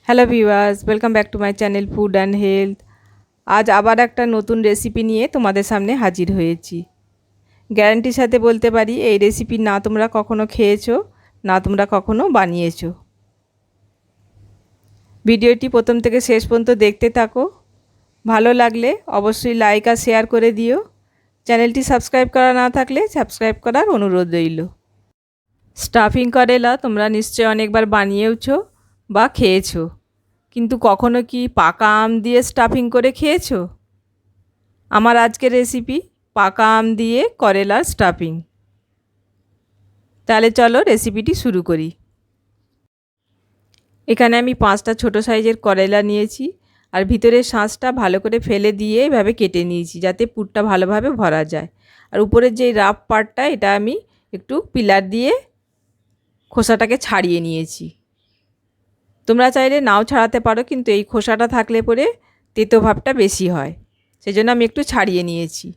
Hello viewers, welcome back to my channel food and health. আজ আবার একটা নতুন রেসিপি নিয়ে তোমাদের সামনে হাজির হয়েছি। গ্যারান্টির সাথে বলতে পারি এই রেসিপি না তোমরা কখনো খেয়েছো, না তোমরা কখনো বানিয়েছো। ভিডিওটি প্রথম থেকে শেষ পর্যন্ত দেখতে থাকো। ভালো লাগলে অবশ্যই লাইক আর শেয়ার করে দিও। চ্যানেলটি সাবস্ক্রাইব করা না থাকলে সাবস্ক্রাইব করার অনুরোধ রইল। স্টাফিং করেলা তোমরা নিশ্চয়ই অনেকবার বানিয়েওছো বা খেয়েছো, কিন্তু কখনো কি পাকা আম দিয়ে স্টাফিং করে খেয়েছো? আমার আজকের রেসিপি পাকা আম দিয়ে করেলার স্টাফিং। তাহলে চলো রেসিপিটি শুরু করি। এখানে আমি 5টা ছোট সাইজের করেলা নিয়েছি, আর ভিতরের শাঁসটা ভালো করে ফেলে দিয়ে এভাবে কেটে নিয়েছি যাতে পুরটা ভালোভাবে ভরা যায়। আর উপরের যে রাফ পার্টটা এটা আমি একটু পিলার দিয়ে খোসাটাকে ছাড়িয়ে নিয়েছি। তোমরা চাইলে নাও ছাড়াতে পারো, কিন্তু এই খোসাটা থাকলে পরে তেতো ভাবটা বেশি হয়, সেজন্য আমি একটু ছাড়িয়ে নিয়েছি।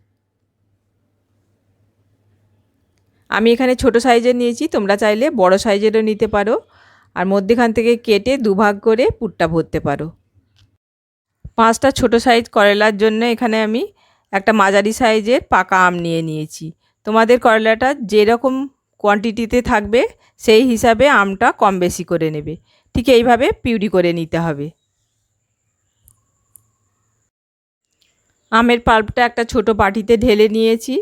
আমি এখানে ছোট সাইজের নিয়েছি, তোমরা চাইলে বড় সাইজেরও নিতে পারো, আর মধ্যেখান থেকে কেটে দুভাগ করে পুরটা ভরতে পারো। 5টা ছোট সাইজ করেলার জন্য এখানে আমি একটা মাঝারি সাইজের পাকা আম নিয়েছি। তোমাদের করেলাটা যেরকম কোয়ান্টিটিতে থাকবে সেই হিসাবে আমটা কম বেশি করে নেবে। ঠিক এইভাবে পিউরি করে নিতে হবে। আমের পাল্পটা একটা ছোট বাটিতে ঢেলে নিয়েছি।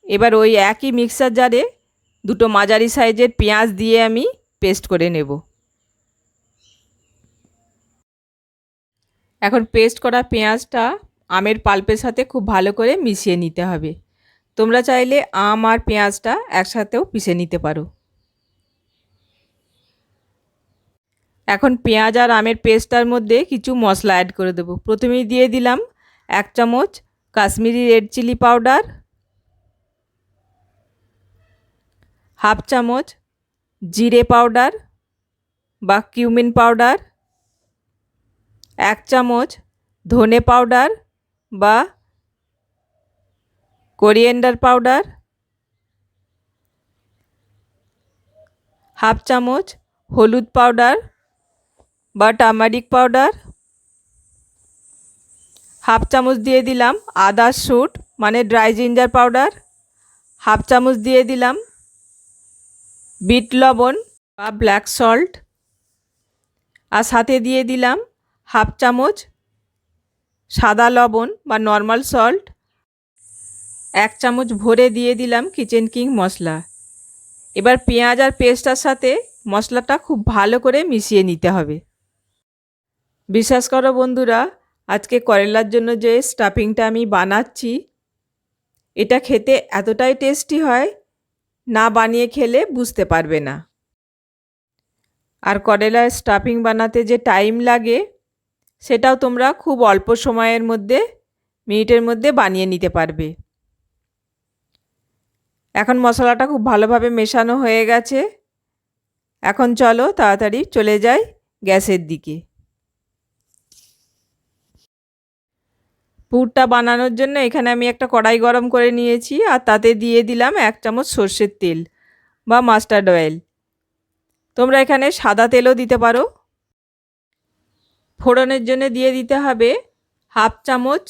এবার ওই একই মিক্সার জারে দুটো মাঝারি সাইজের পেঁয়াজ দিয়ে আমি পেস্ট করে নেব। এখন পেস্ট করা পেঁয়াজটা আমের পাল্পের সাথে খুব ভালো করে মিশিয়ে নিতে হবে। তোমরা চাইলে আম আর পেঁয়াজটা একসাথেও পিষে নিতে পারো। এখন পেঁয়াজ আর আমের পেস্টটার মধ্যে কিছু মশলা অ্যাড করে দেবো। প্রথমেই দিয়ে দিলাম 1 চামচ কাশ্মীরি রেড চিলি পাউডার, 1/2 চামচ জিরে পাউডার বা কিউমিন পাউডার, 1 চামচ ধনে পাউডার বা কোরিয়েন্ডার পাউডার, 1/2 চামচ হলুদ পাউডার বা টার্মারিক পাউডার, 1/2 চামচ দিয়ে দিলাম আদা শুট মানে ড্রাই জিঞ্জার পাউডার, 1/2 চামচ দিয়ে দিলাম বিট লবণ বা ব্ল্যাক সল্ট, আর সাথে দিয়ে দিলাম 1/2 চামচ সাদা লবণ বা নর্মাল সল্ট, 1 চামচ ভরে দিয়ে দিলাম কিচেন কিং মশলা। এবার পেঁয়াজ আর পেস্টটার সাথে মশলাটা খুব ভালো করে মিশিয়ে নিতে হবে। বিশ্বাস করো বন্ধুরা, আজকে করেলার জন্য যে স্টাফিংটা আমি বানাচ্ছি এটা খেতে এতটাই টেস্টি হয়, না বানিয়ে খেলে বুঝতে পারবে না। আর করেলার স্টাফিং বানাতে যে টাইম লাগে সেটাও তোমরা খুব অল্প সময়ের মধ্যে, মিনিটের মধ্যে বানিয়ে নিতে পারবে। এখন মশলাটা খুব ভালোভাবে মেশানো হয়ে গেছে। এখন চলো তাড়াতাড়ি চলে যাই গ্যাসের দিকে। পুরটা বানানোর জন্য এখানে আমি একটা কড়াই গরম করে নিয়েছি, আর তাতে দিয়ে দিলাম 1 চামচ সর্ষের তেল বা মাস্টার্ড অয়েল। তোমরা এখানে সাদা তেলও দিতে পারো। ফোড়নের জন্য দিয়ে দিতে হবে 1/2 চামচ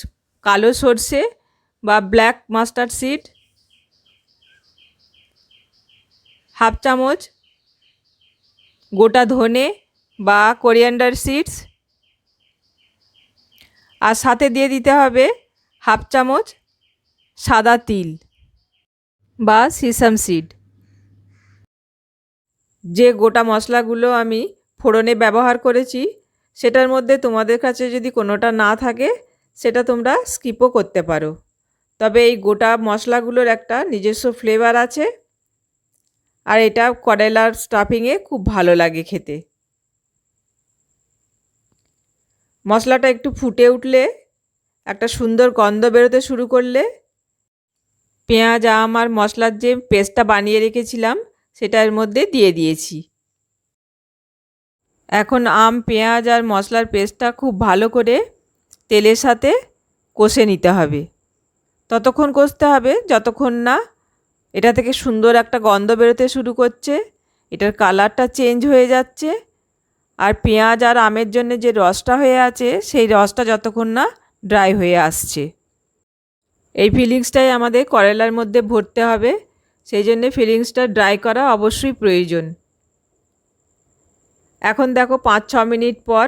কালো সর্ষে বা ব্ল্যাক মাস্টার্ড সিড, 1/2 চামচ গোটা ধনে বা কোরিয়ান্ডার সিডস, আর সাথে দিয়ে দিতে হবে 1/2 চামচ সাদা তিল বা সিসাম সিড। যে গোটা মশলাগুলো আমি ফোড়নে ব্যবহার করেছি সেটার মধ্যে তোমাদের কাছে যদি কোনোটা না থাকে সেটা তোমরা স্কিপও করতে পারো, তবে এই গোটা মশলাগুলোর একটা নিজস্ব ফ্লেভার আছে, আর এটা করেলার স্টাফিংয়ে খুব ভালো লাগে খেতে। মশলাটা একটু ফুটে উঠলে, একটা সুন্দর গন্ধ বেরোতে শুরু করলে পেঁয়াজ আম আর মশলার যে পেস্টটা বানিয়ে রেখেছিলাম সেটা এর মধ্যে দিয়ে দিয়েছি। এখন আম পেঁয়াজ আর মশলার পেস্টটা খুব ভালো করে তেলের সাথে কষে নিতে হবে। ততক্ষণ কষতে হবে যতক্ষণ না এটা থেকে সুন্দর একটা গন্ধ বেরোতে শুরু করছে, এটার কালারটা চেঞ্জ হয়ে যাচ্ছে, আর পেঁয়াজ আর আমের জন্য যে রসটা হয়ে আছে সেই রসটা যতক্ষণ না ড্রাই হয়ে আসছে। এই ফিলিংসটাই আমাদের করেলার মধ্যে ভরতে হবে, সেই জন্য ফিলিংসটা ড্রাই করা অবশ্যই প্রয়োজন। এখন দেখো 5-6 মিনিট পর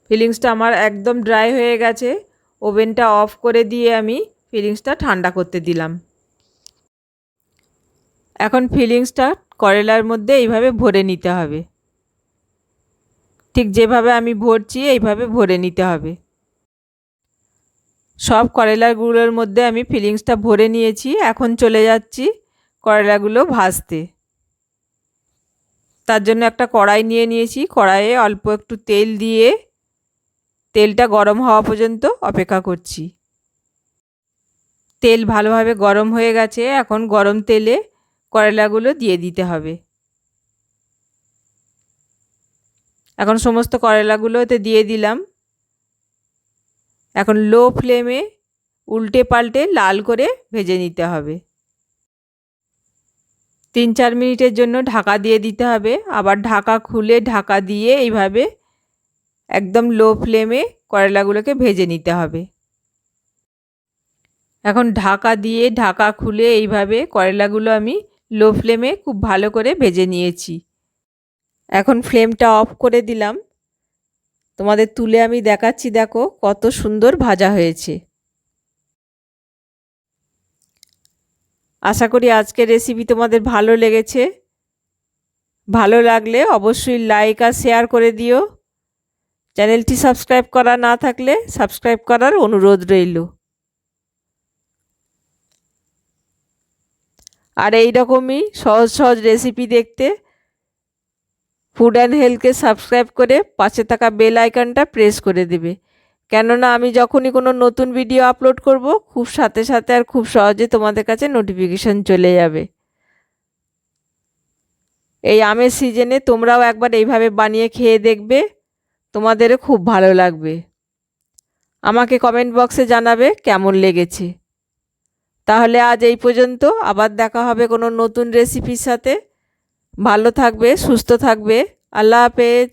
ফিলিংসটা আমার একদম ড্রাই হয়ে গেছে। ওভেনটা অফ করে দিয়ে আমি ফিলিংসটা ঠান্ডা করতে দিলাম। এখন ফিলিংসটা করেলার মধ্যে এইভাবে ভরে নিতে হবে, ঠিক যেভাবে আমি ভরছি এইভাবে ভরে নিতে হবে। সব করেলাগুলোর মধ্যে আমি ফিলিংসটা ভরে নিয়েছি। এখন চলে যাচ্ছি করেলাগুলো ভাজতে। তার জন্য একটা কড়াই নিয়ে নিয়েছি। কড়াইয়ে অল্প একটু তেল দিয়ে তেলটা গরম হওয়া পর্যন্ত অপেক্ষা করছি। তেল ভালোভাবে গরম হয়ে গেছে। এখন গরম তেলে করেলাগুলো দিয়ে দিতে হবে। এখন সমস্ত করেলাগুলো এতে দিয়ে দিলাম। এখন লো ফ্লেমে উল্টে পাল্টে লাল করে ভেজে নিতে হবে। 3-4 মিনিটের জন্য ঢাকা দিয়ে দিতে হবে। আবার ঢাকা খুলে ঢাকা দিয়ে এইভাবে একদম লো ফ্লেমে করেলাগুলোকে ভেজে নিতে হবে। এখন ঢাকা দিয়ে ঢাকা খুলে এইভাবে করেলাগুলো আমি লো ফ্লেমে খুব ভালো করে ভেজে নিয়েছি। এখন ফ্লেমটা অফ করে দিলাম। তোমাদের তুলে আমি দেখাচ্ছি, দেখো কত সুন্দর ভাজা হয়েছে। আশা করি আজকের রেসিপি তোমাদের ভালো লেগেছে। ভালো লাগলে অবশ্যই লাইক আর শেয়ার করে দিও। চ্যানেলটি সাবস্ক্রাইব করা না থাকলে সাবস্ক্রাইব করার অনুরোধ রইল। আর এই রকমই সহজ সহজ রেসিপি দেখতে ফুড অ্যান্ড হেলথকে সাবস্ক্রাইব করে পাশে থাকা বেল আইকনটা প্রেস করে দেবে, কেননা আমি যখনই কোনো নতুন ভিডিও আপলোড করব খুব সাথে সাথে আর খুব সহজে তোমাদের কাছে নোটিফিকেশন চলে যাবে। এই আমের সিজনে তোমরাও একবার এইভাবে বানিয়ে খেয়ে দেখবে, তোমাদেরও খুব ভালো লাগবে। আমাকে কমেন্ট বক্সে জানাবে কেমন লেগেছে। তাহলে আজ এই পর্যন্ত, আবার দেখা হবে কোনো নতুন রেসিপির সাথে। ভালো থাকবে, সুস্থ থাকবে। আল্লাহ হাফেজ।